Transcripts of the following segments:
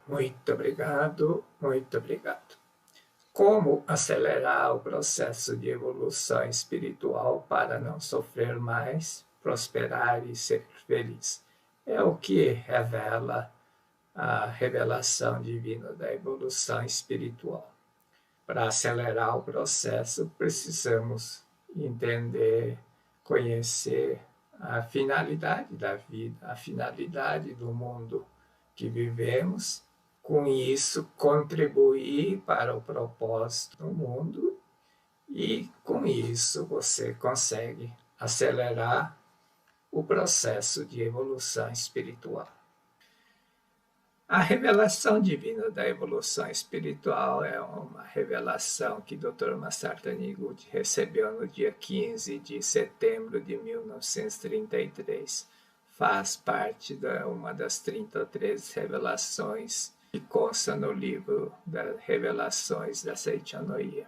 Muito obrigado, muito obrigado. Como acelerar o processo de evolução espiritual para não sofrer mais, prosperar e ser feliz? É o que revela a revelação divina da evolução espiritual. Para acelerar o processo, precisamos entender, conhecer a finalidade da vida, a finalidade do mundo que vivemos. Com isso, contribuir para o propósito do mundo e, com isso, você consegue acelerar o processo de evolução espiritual. A revelação divina da evolução espiritual é uma revelação que Dr. Masaru Taniguchi recebeu no dia 15 de setembro de 1933. Faz parte de uma das 33 revelações que consta no livro das Revelações da Seichanoye.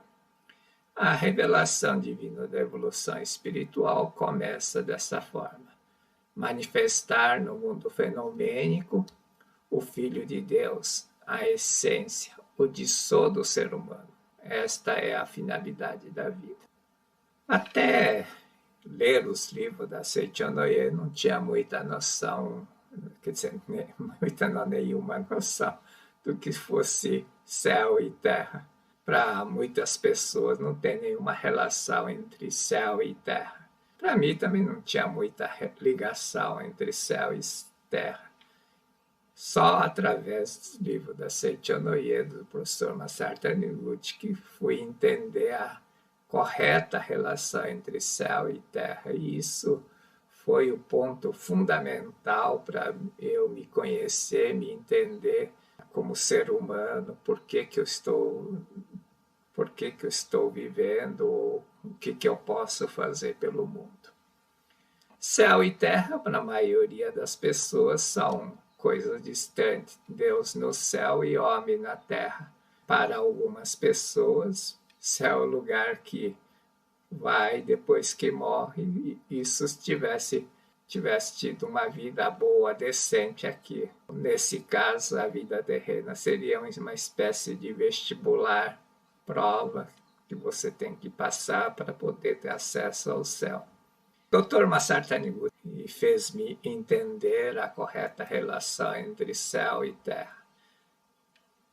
A revelação divina da evolução espiritual começa dessa forma: manifestar no mundo fenomênico o Filho de Deus, a essência, o dissô do ser humano. Esta é a finalidade da vida. Até ler os livros da Seichanoye não tinha muita noção, quer dizer, nenhuma noção do que fosse céu e terra. Para muitas pessoas não tem nenhuma relação entre céu e terra. Para mim também não tinha muita ligação entre céu e terra. Só através do livro da Seichanoye, do professor Masaru Taniguchi, que fui entender a correta relação entre céu e terra. E isso foi o ponto fundamental para eu me conhecer, me entender como ser humano, por que eu estou vivendo, o que eu posso fazer pelo mundo. Céu e terra, para a maioria das pessoas, são coisas distantes. Deus no céu e homem na terra. Para algumas pessoas, céu é o lugar que vai depois que morre. E isso tivesse tido uma vida boa, decente aqui. Nesse caso, a vida terrena seria uma espécie de vestibular, prova que você tem que passar para poder ter acesso ao céu. Dr. Masaru Taniguchi fez-me entender a correta relação entre céu e terra.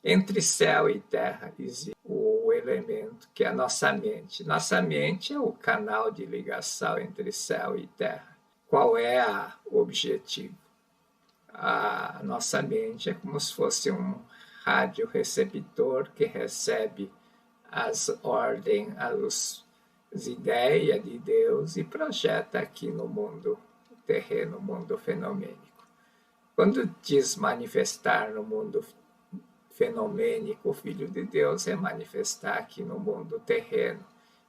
Entre céu e terra existe o elemento que é a nossa mente. Nossa mente é o canal de ligação entre céu e terra. Qual é o objetivo? A nossa mente é como se fosse um radioreceptor que recebe as ordens, as ideias de Deus e projeta aqui no mundo terreno, mundo fenomênico. Quando diz manifestar no mundo fenomênico, o Filho de Deus é manifestar aqui no mundo terreno.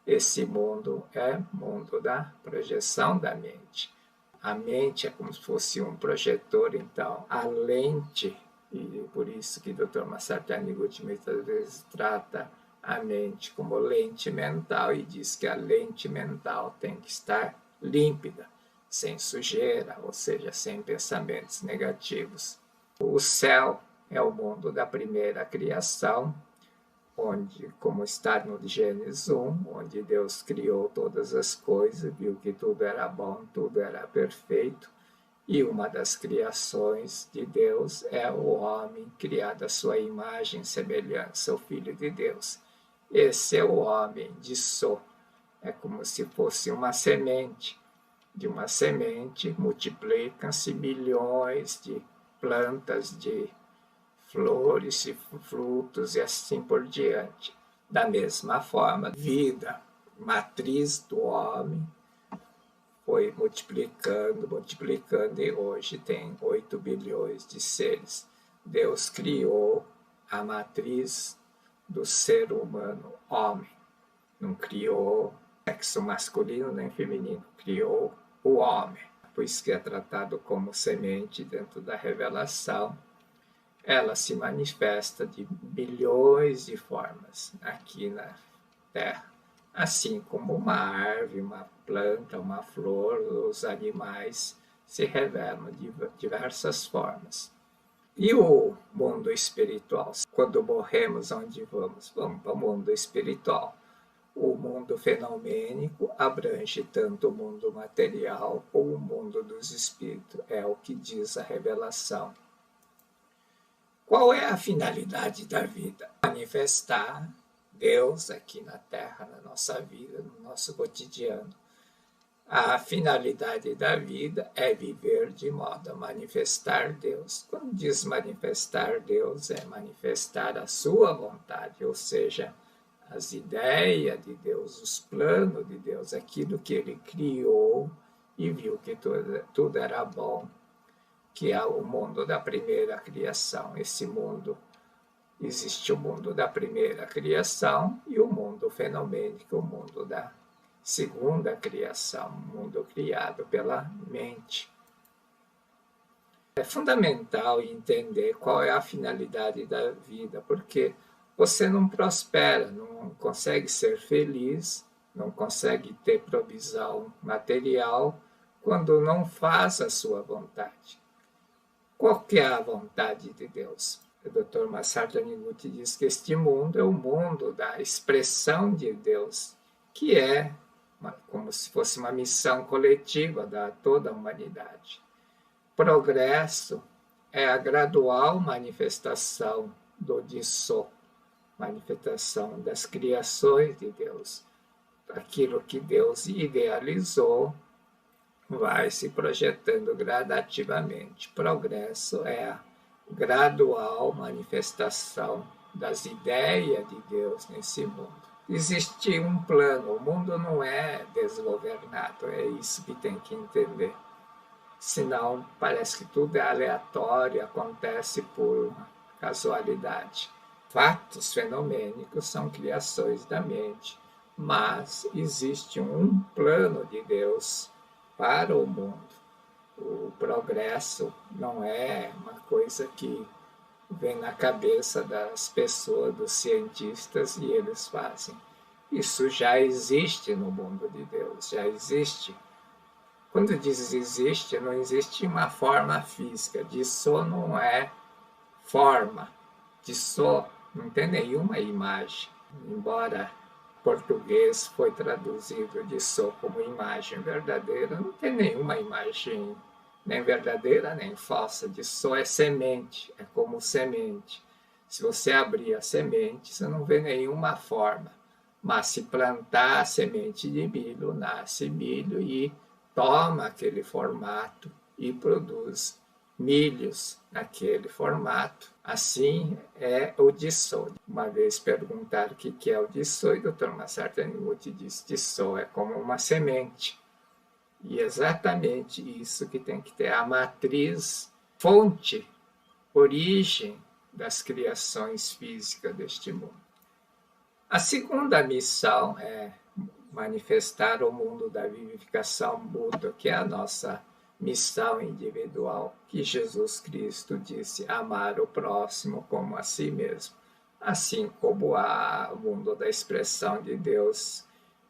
Esse mundo é mundo da projeção da mente. A mente é como se fosse um projetor, então a lente, e por isso que Dr. Masaru Taniguchi muitas vezes trata a mente como lente mental e diz que a lente mental tem que estar límpida, sem sujeira, ou seja, sem pensamentos negativos. O céu é o mundo da primeira criação, onde, como está no Gênesis 1, onde Deus criou todas as coisas, viu que tudo era bom, tudo era perfeito, e uma das criações de Deus é o homem, criado à sua imagem e semelhança, o Filho de Deus. Esse é o homem de Sô. É como se fosse uma semente. De uma semente multiplicam-se milhões de plantas, de flores e frutos e assim por diante. Da mesma forma, vida, matriz do homem, foi multiplicando e hoje tem 8 bilhões de seres. Deus criou a matriz do ser humano, homem. Não criou sexo masculino nem feminino, criou o homem. Por isso que é tratado como semente dentro da revelação. Ela se manifesta de bilhões de formas aqui na Terra. Assim como uma árvore, uma planta, uma flor, os animais se revelam de diversas formas. E o mundo espiritual? Quando morremos, onde vamos? Vamos para o mundo espiritual. O mundo fenomênico abrange tanto o mundo material como o mundo dos espíritos, é o que diz a revelação. Qual é a finalidade da vida? Manifestar Deus aqui na Terra, na nossa vida, no nosso cotidiano. A finalidade da vida é viver de modo a manifestar Deus. Quando diz manifestar Deus, é manifestar a sua vontade, ou seja, as ideias de Deus, os planos de Deus, aquilo que ele criou e viu que tudo era bom, que é o mundo da primeira criação. Esse mundo, existe o mundo da primeira criação e o mundo fenomênico, o mundo da segunda criação, o mundo criado pela mente. É fundamental entender qual é a finalidade da vida, porque você não prospera, não consegue ser feliz, não consegue ter provisão material quando não faz a sua vontade. Qual que é a vontade de Deus? O Dr. Massaro Taniguchi diz que este mundo é o mundo da expressão de Deus, que é como se fosse uma missão coletiva da toda a humanidade. Progresso é a gradual manifestação do Disso, manifestação das criações de Deus. Aquilo que Deus idealizou vai se projetando gradativamente. Progresso é a gradual manifestação das ideias de Deus nesse mundo. Existe um plano, o mundo não é desgovernado, é isso que tem que entender. Senão parece que tudo é aleatório, acontece por casualidade. Fatos fenomênicos são criações da mente, mas existe um plano de Deus para o mundo. O progresso não é uma coisa que vem na cabeça das pessoas, dos cientistas, e eles fazem. Isso já existe no mundo de Deus, já existe. Quando diz existe, não existe uma forma física. Disso não é forma. Disso não tem nenhuma imagem. Embora português foi traduzido disso como imagem verdadeira, não tem nenhuma imagem nem verdadeira nem falsa. Disso é semente, é como semente. Se você abrir a semente, você não vê nenhuma forma. Mas se plantar a semente de milho, nasce milho e toma aquele formato e produz milhos naquele formato. Assim é o Disso. Uma vez perguntaram o que é o Disso, e o Dr. Massaro Taniguchi disse: Disso é como uma semente. E exatamente isso que tem que ter a matriz, fonte, origem das criações físicas deste mundo. A segunda missão é manifestar o mundo da vivificação Buda, que é a nossa missão individual, que Jesus Cristo disse: amar o próximo como a si mesmo. Assim como o mundo da expressão de Deus,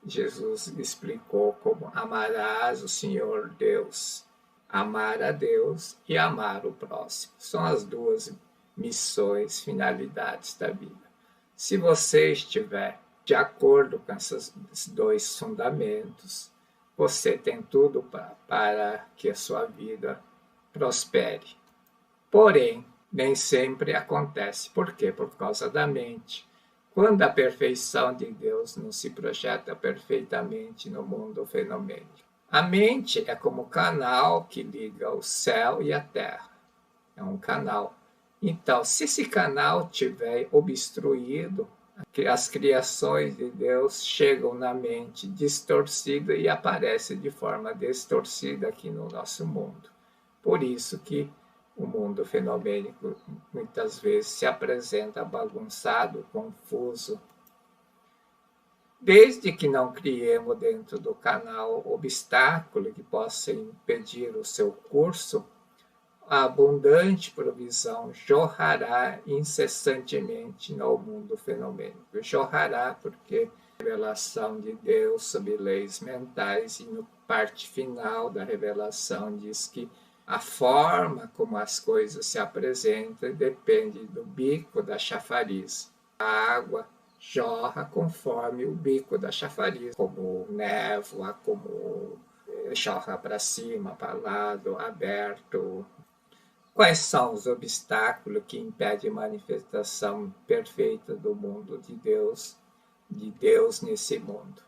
Jesus explicou como amarás o Senhor Deus, amar a Deus e amar o próximo. São as duas missões, finalidades da vida. Se você estiver de acordo com esses dois fundamentos, você tem tudo para que a sua vida prospere. Porém, nem sempre acontece. Por quê? Por causa da mente. Quando a perfeição de Deus não se projeta perfeitamente no mundo fenomênico. A mente é como o canal que liga o céu e a terra. É um canal. Então, se esse canal estiver obstruído, as criações de Deus chegam na mente distorcida e aparecem de forma distorcida aqui no nosso mundo. Por isso que o mundo fenomênico muitas vezes se apresenta bagunçado, confuso. Desde que não criemos dentro do canal obstáculo que possa impedir o seu curso, a abundante provisão jorrará incessantemente no mundo fenomênico. Jorrará porque a revelação de Deus sobre leis mentais, e no parte final da revelação diz que A forma como as coisas se apresentam depende do bico da chafariz. A água jorra conforme o bico da chafariz, como névoa, como jorra para cima, para lado, aberto. Quais são os obstáculos que impedem a manifestação perfeita do mundo de Deus nesse mundo?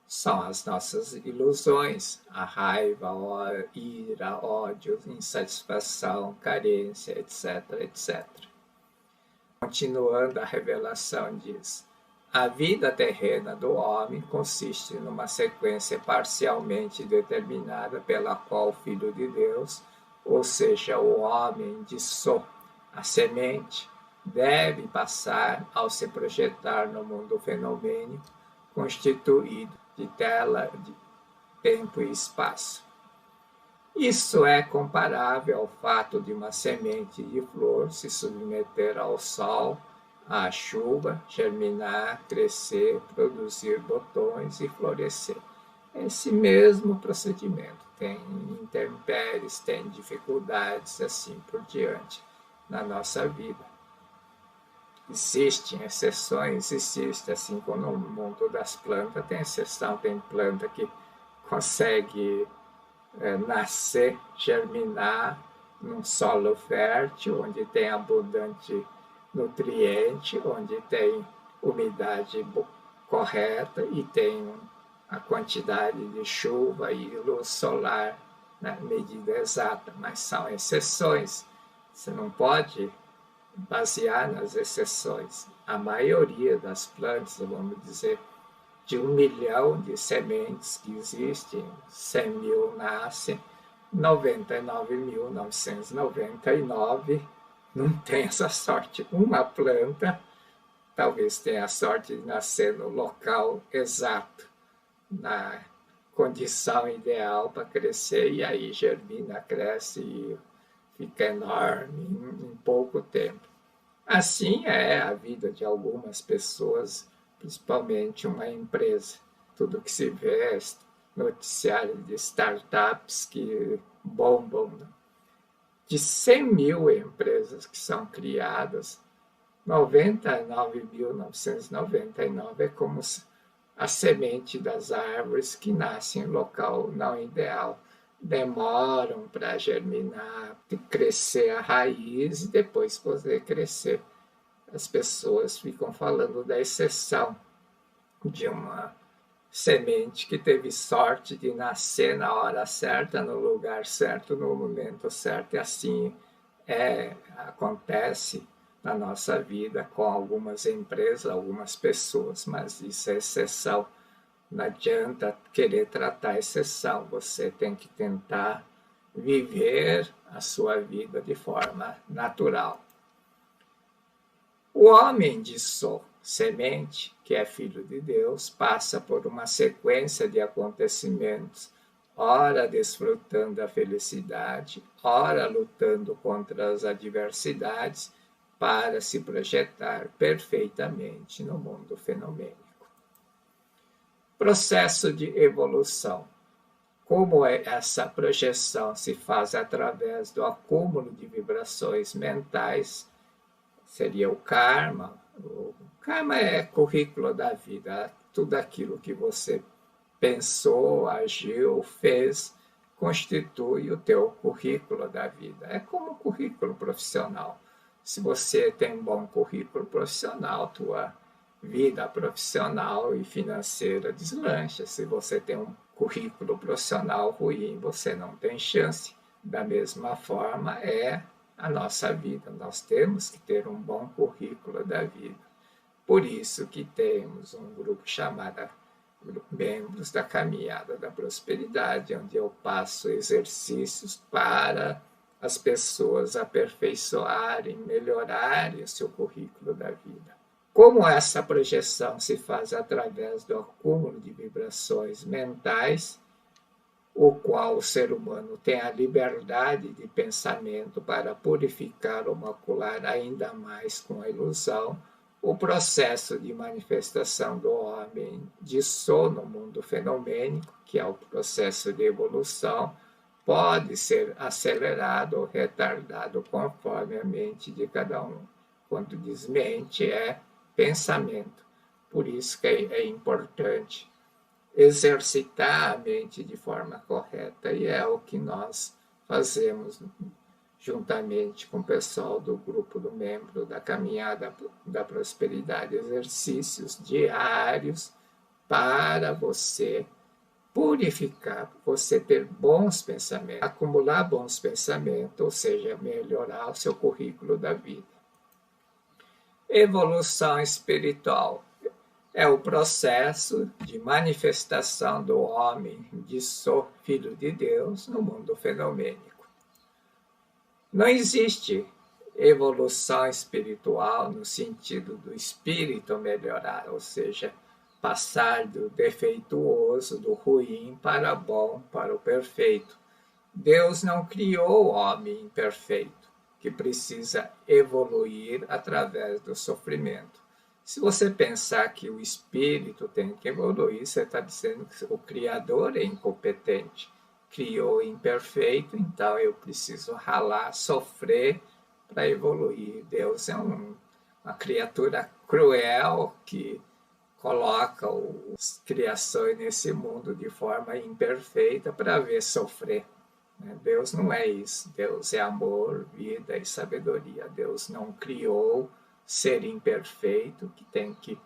São as nossas ilusões, a raiva, a ira, ódio, insatisfação, carência, etc, etc. Continuando, a revelação diz: a vida terrena do homem consiste numa sequência parcialmente determinada pela qual o Filho de Deus, ou seja, o homem de Só, a semente, deve passar ao se projetar no mundo fenomênico constituído de tela de tempo e espaço. Isso é comparável ao fato de uma semente de flor se submeter ao sol, à chuva, germinar, crescer, produzir botões e florescer. Esse mesmo procedimento tem intempéries, tem dificuldades, assim por diante, na nossa vida. Existem exceções, assim como no mundo das plantas, tem exceção, tem planta que consegue nascer, germinar num solo fértil, onde tem abundante nutriente, onde tem umidade correta e tem a quantidade de chuva e luz solar na medida exata, mas são exceções. Você não pode basear nas exceções. A maioria das plantas, vamos dizer, de 1 milhão de sementes que existem, 100 mil nascem, 99.999 não tem essa sorte. Uma planta talvez tenha a sorte de nascer no local exato, na condição ideal para crescer, e aí germina, cresce e fica enorme em pouco tempo. Assim é a vida de algumas pessoas, principalmente uma empresa. Tudo que se vê, noticiário de startups que bombam. De 100 mil empresas que são criadas, 99.999 é como a semente das árvores que nascem em local não ideal. Demoram para germinar, crescer a raiz e depois poder crescer. As pessoas ficam falando da exceção de uma semente que teve sorte de nascer na hora certa, no lugar certo, no momento certo, e assim acontece na nossa vida com algumas empresas, algumas pessoas, mas isso é exceção. Não adianta querer tratar a exceção, você tem que tentar viver a sua vida de forma natural. O homem de Só, semente, que é filho de Deus, passa por uma sequência de acontecimentos, ora desfrutando da felicidade, ora lutando contra as adversidades, para se projetar perfeitamente no mundo fenomênico. Processo de evolução. Como essa projeção se faz através do acúmulo de vibrações mentais, seria o karma. O karma é currículo da vida, tudo aquilo que você pensou, agiu, fez, constitui o teu currículo da vida. É como um currículo profissional. Se você tem um bom currículo profissional, tua vida profissional e financeira deslancha. Se você tem um currículo profissional ruim, você não tem chance. Da mesma forma é a nossa vida. Nós temos que ter um bom currículo da vida. Por isso que temos um grupo chamado Membros da Caminhada da Prosperidade, onde eu passo exercícios para as pessoas aperfeiçoarem, melhorarem o seu currículo da vida. Como essa projeção se faz através do acúmulo de vibrações mentais, o qual o ser humano tem a liberdade de pensamento para purificar ou macular ainda mais com a ilusão, o processo de manifestação do homem de Só no mundo fenomênico, que é o processo de evolução, pode ser acelerado ou retardado conforme a mente de cada um. Quando diz mente, é pensamento. Por isso que é importante exercitar a mente de forma correta, e é o que nós fazemos juntamente com o pessoal do grupo do membro da Caminhada da Prosperidade, exercícios diários para você purificar, você ter bons pensamentos, acumular bons pensamentos, ou seja, melhorar o seu currículo da vida. Evolução espiritual é o processo de manifestação do homem de sou filho de Deus no mundo fenomênico. Não existe evolução espiritual no sentido do espírito melhorar, ou seja, passar do defeituoso, do ruim para bom, para o perfeito. Deus não criou o homem imperfeito, que precisa evoluir através do sofrimento. Se você pensar que o espírito tem que evoluir, você está dizendo que o Criador é incompetente, criou imperfeito, então eu preciso ralar, sofrer para evoluir. Deus é uma criatura cruel que coloca as criações nesse mundo de forma imperfeita para ver sofrer. Deus não é isso. Deus é amor, vida e sabedoria. Deus não criou ser imperfeito que tem que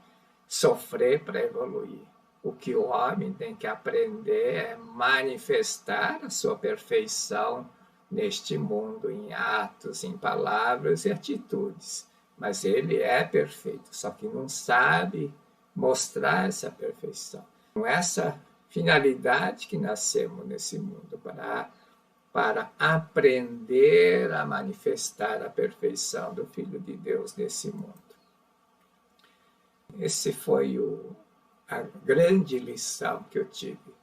sofrer para evoluir. O que o homem tem que aprender é manifestar a sua perfeição neste mundo, em atos, em palavras e atitudes. Mas ele é perfeito, só que não sabe mostrar essa perfeição. Com essa finalidade que nascemos nesse mundo, para aprender a manifestar a perfeição do Filho de Deus nesse mundo. Esse foi a grande lição que eu tive.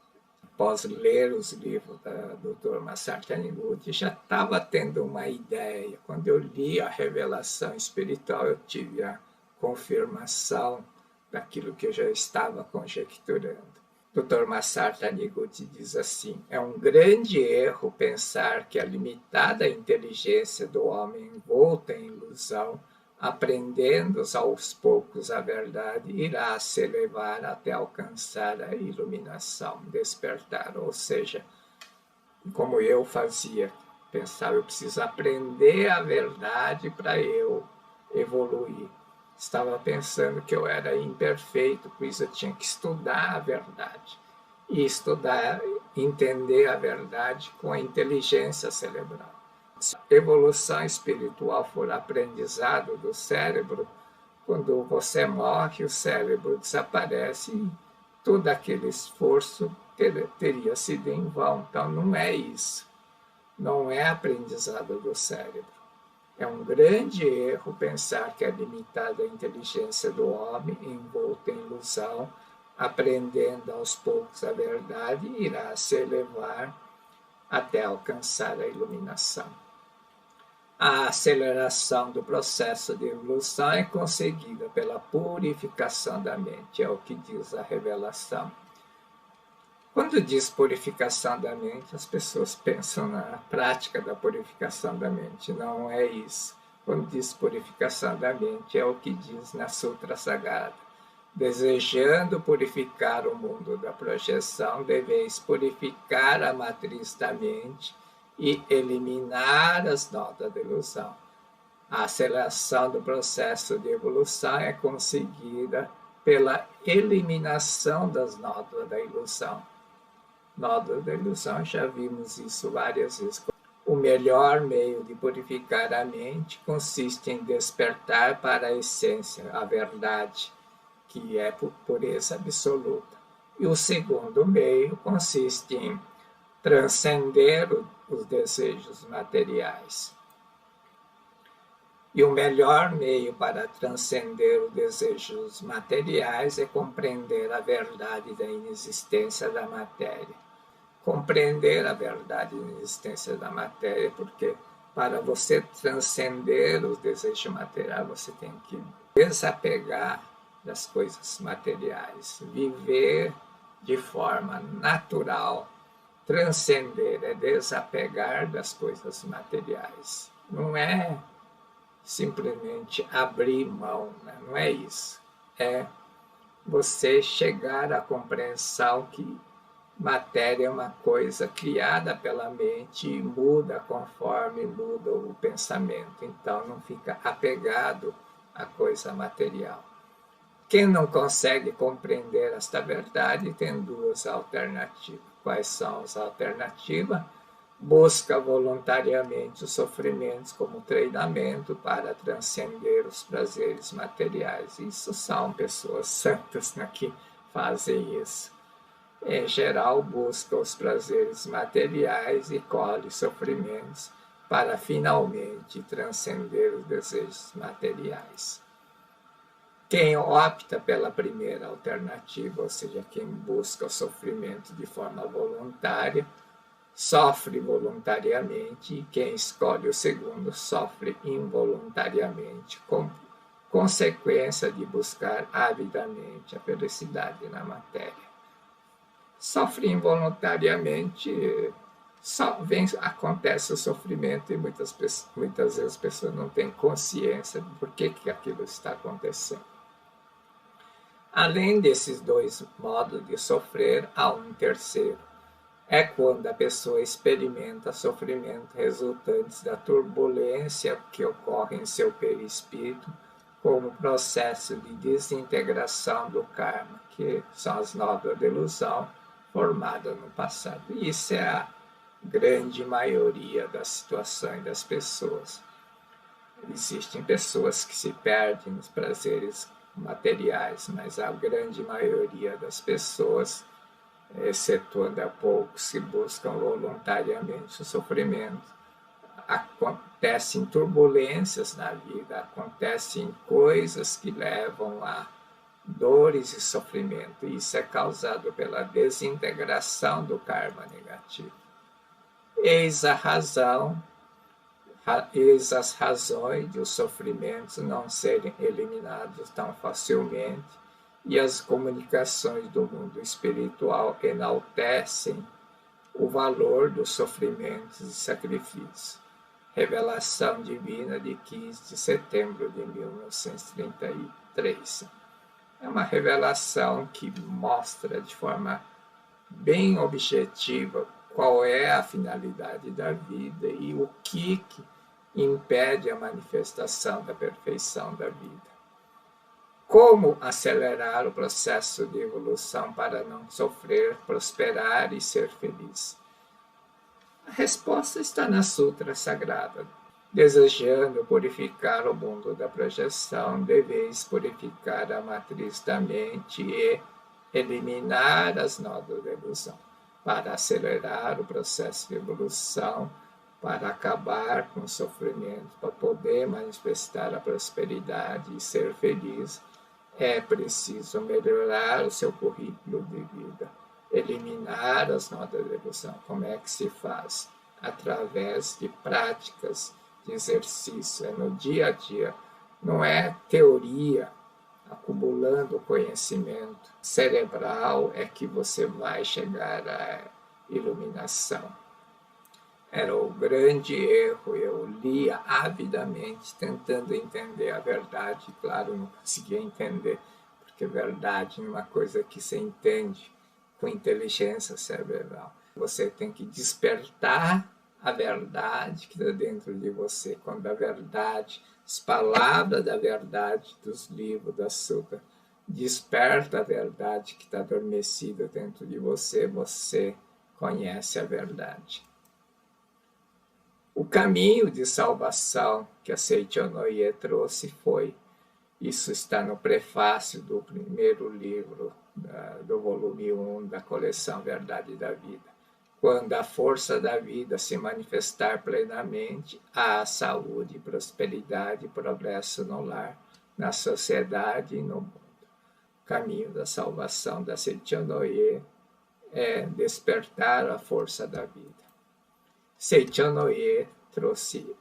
Após ler os livros da Dr. Masaru Taniguchi, já estava tendo uma ideia. Quando eu li a revelação espiritual, eu tive a confirmação daquilo que eu já estava conjecturando. Dr. Masaru Taniguchi diz assim: é um grande erro pensar que a limitada inteligência do homem envolta em ilusão, aprendendo aos poucos a verdade, irá se elevar até alcançar a iluminação, despertar. Ou seja, como eu fazia, pensava, eu preciso aprender a verdade para eu evoluir. Estava pensando que eu era imperfeito, por isso eu tinha que estudar a verdade. E estudar, entender a verdade com a inteligência cerebral. Se a evolução espiritual for aprendizado do cérebro, quando você morre, o cérebro desaparece e todo aquele esforço teria sido em vão. Então, não é isso. Não é aprendizado do cérebro. É um grande erro pensar que a limitada inteligência do homem, envolta em ilusão, aprendendo aos poucos a verdade, irá se elevar até alcançar a iluminação. A aceleração do processo de evolução é conseguida pela purificação da mente, é o que diz a revelação. Quando diz purificação da mente, as pessoas pensam na prática da purificação da mente. Não é isso. Quando diz purificação da mente, é o que diz na Sutra Sagrada. Desejando purificar o mundo da projeção, deveis purificar a matriz da mente e eliminar as notas da ilusão. A aceleração do processo de evolução é conseguida pela eliminação das nódoas da ilusão. Nódoas da ilusão, já vimos isso várias vezes. O melhor meio de purificar a mente consiste em despertar para a essência, a verdade, que é pureza absoluta. E o segundo meio consiste em transcender os desejos materiais. E o melhor meio para transcender os desejos materiais é compreender a verdade da inexistência da matéria. Compreender a verdade da inexistência da matéria, porque para você transcender os desejos materiais, você tem que desapegar das coisas materiais, viver de forma natural, Transcender é desapegar das coisas materiais. Não é simplesmente abrir mão, né? Não é isso. É você chegar à compreensão que matéria é uma coisa criada pela mente e muda conforme muda o pensamento. Então não fica apegado à coisa material. Quem não consegue compreender esta verdade tem duas alternativas. Quais são as alternativas? Busca voluntariamente os sofrimentos como treinamento para transcender os prazeres materiais. Isso são pessoas santas, né, que fazem isso. Em geral, busca os prazeres materiais e colhe sofrimentos para finalmente transcender os desejos materiais. Quem opta pela primeira alternativa, ou seja, quem busca o sofrimento de forma voluntária, sofre voluntariamente, e quem escolhe o segundo sofre involuntariamente, como consequência de buscar avidamente a felicidade na matéria. Sofre involuntariamente, acontece o sofrimento e muitas vezes as pessoas não têm consciência de por que aquilo está acontecendo. Além desses dois modos de sofrer, há um terceiro. É quando a pessoa experimenta sofrimento resultantes da turbulência que ocorre em seu perispírito, como processo de desintegração do karma, que são as novas de ilusão formadas no passado. E isso é a grande maioria das situações das pessoas. Existem pessoas que se perdem nos prazeres materiais, mas a grande maioria das pessoas, excetuando a poucos que buscam voluntariamente o sofrimento, acontecem turbulências na vida, acontecem coisas que levam a dores e sofrimento. Isso é causado pela desintegração do karma negativo. Eis a razão, eis as razões de os sofrimentos não serem eliminados tão facilmente, e as comunicações do mundo espiritual enaltecem o valor dos sofrimentos e sacrifícios. Revelação Divina de 15 de setembro de 1933. É uma revelação que mostra de forma bem objetiva qual é a finalidade da vida e o que impede a manifestação da perfeição da vida. Como acelerar o processo de evolução para não sofrer, prosperar e ser feliz? A resposta está na Sutra Sagrada. Desejando purificar o mundo da projeção, deveis purificar a matriz da mente e eliminar as nódoas da ilusão, para acelerar o processo de evolução, para acabar com o sofrimento, para poder manifestar a prosperidade e ser feliz. É preciso melhorar o seu currículo de vida, eliminar as nódoas da ilusão. Como é que se faz? Através de práticas de exercício, é no dia a dia. Não é teoria, acumulando conhecimento cerebral é que você vai chegar à iluminação. Era o grande erro, eu lia avidamente, tentando entender a verdade. Claro, não conseguia entender, porque verdade não é uma coisa que se entende com inteligência cerebral. Você tem que despertar a verdade que está dentro de você. Quando a verdade, as palavras da verdade dos livros da Sutra, desperta a verdade que está adormecida dentro de você, você conhece a verdade. O caminho de salvação que a Seicho Noye trouxe foi, isso está no prefácio do primeiro livro do volume 1 da coleção Verdade da Vida. Quando a força da vida se manifestar plenamente, há saúde, prosperidade e progresso no lar, na sociedade e no mundo. O caminho da salvação da Seicho Noye é despertar a força da vida. Seicho Noye trouxe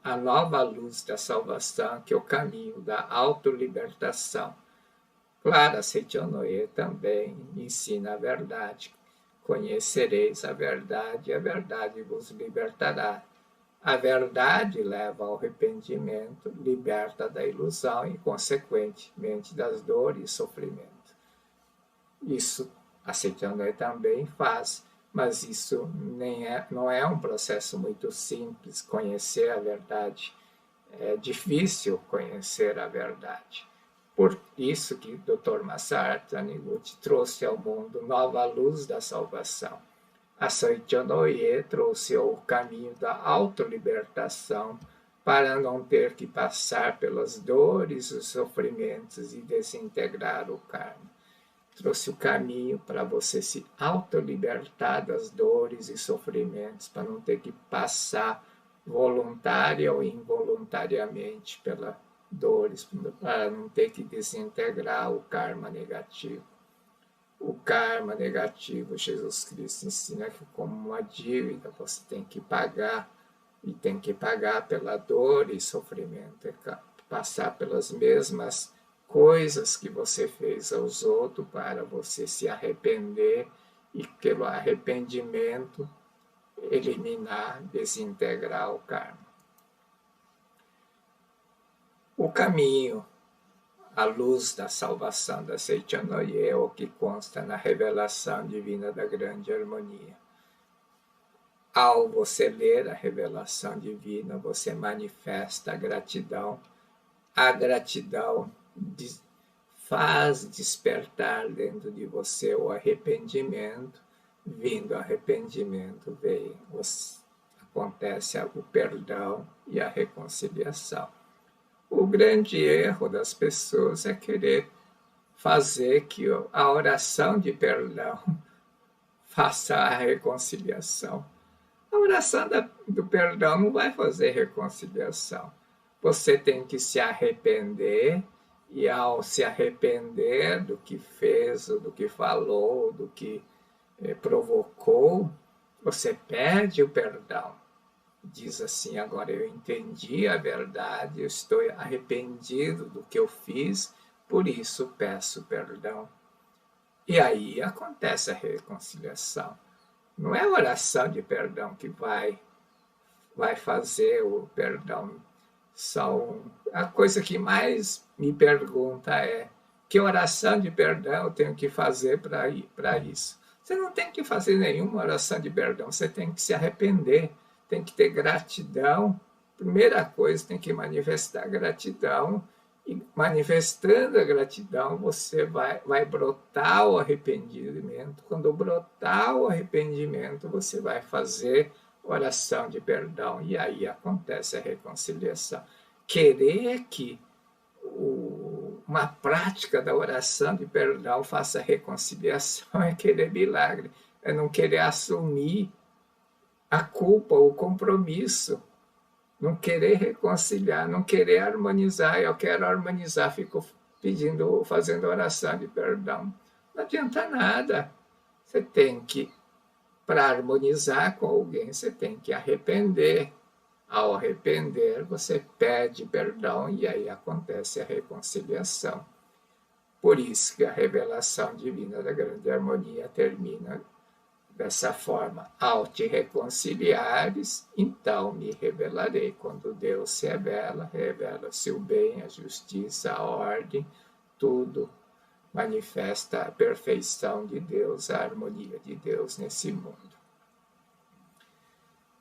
a nova luz da salvação, que é o caminho da autolibertação. Claro, Seicho Noye também ensina a verdade, Conhecereis a verdade vos libertará. A verdade leva ao arrependimento, liberta da ilusão e, consequentemente, das dores e sofrimento. Isso a Seitianoye também faz, mas isso não é um processo muito simples, conhecer a verdade. É difícil conhecer a verdade. Por isso que Dr. Masaru Taniguchi trouxe ao mundo nova luz da salvação. A Seitianoye trouxe o caminho da autolibertação para não ter que passar pelas dores e sofrimentos e desintegrar o karma. Trouxe o caminho para você se autolibertar das dores e sofrimentos, para não ter que passar voluntária ou involuntariamente pelas dores, para não ter que desintegrar o karma negativo. O karma negativo, Jesus Cristo ensina que como uma dívida você tem que pagar, e tem que pagar pela dor e sofrimento, passar pelas mesmas coisas que você fez aos outros para você se arrepender e pelo arrependimento eliminar, desintegrar o karma. O caminho, a luz da salvação da Seitianoye é o que consta na revelação divina da grande harmonia. Ao você ler a revelação divina, você manifesta a gratidão. A gratidão faz despertar dentro de você o arrependimento. Vindo o arrependimento, acontece o perdão e a reconciliação. O grande erro das pessoas é querer fazer que a oração de perdão faça a reconciliação. A oração do perdão não vai fazer reconciliação. Você tem que se arrepender, e ao se arrepender do que fez, do que falou, do que provocou, você pede o perdão. Diz assim: agora eu entendi a verdade, eu estou arrependido do que eu fiz, por isso peço perdão. E aí acontece a reconciliação. Não é a oração de perdão que vai fazer o perdão. A coisa que mais me pergunta é: que oração de perdão eu tenho que fazer para isso? Você não tem que fazer nenhuma oração de perdão, você tem que se arrepender, tem que ter gratidão. Primeira coisa, tem que manifestar gratidão, e manifestando a gratidão, você vai brotar o arrependimento. Quando brotar o arrependimento, você vai fazer oração de perdão, e aí acontece a reconciliação. Querer que uma prática da oração de perdão faça reconciliação é querer milagre, é não querer assumir a culpa, o compromisso, não querer reconciliar, não querer harmonizar. Eu quero harmonizar, fico fazendo oração de perdão. Não adianta nada. Você tem que, para harmonizar com alguém, você tem que arrepender. Ao arrepender, você pede perdão e aí acontece a reconciliação. Por isso que a revelação divina da grande harmonia termina dessa forma: ao te reconciliares, então me revelarei. Quando Deus se revela, revela-se o bem, a justiça, a ordem, tudo manifesta a perfeição de Deus, a harmonia de Deus nesse mundo.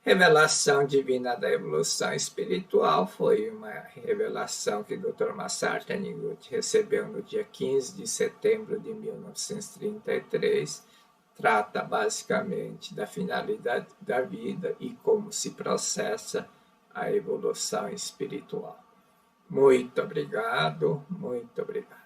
Revelação divina da evolução espiritual foi uma revelação que Dr. Masaru Taniguchi recebeu no dia 15 de setembro de 1933. Trata basicamente da finalidade da vida e como se processa a evolução espiritual. Muito obrigado, muito obrigado.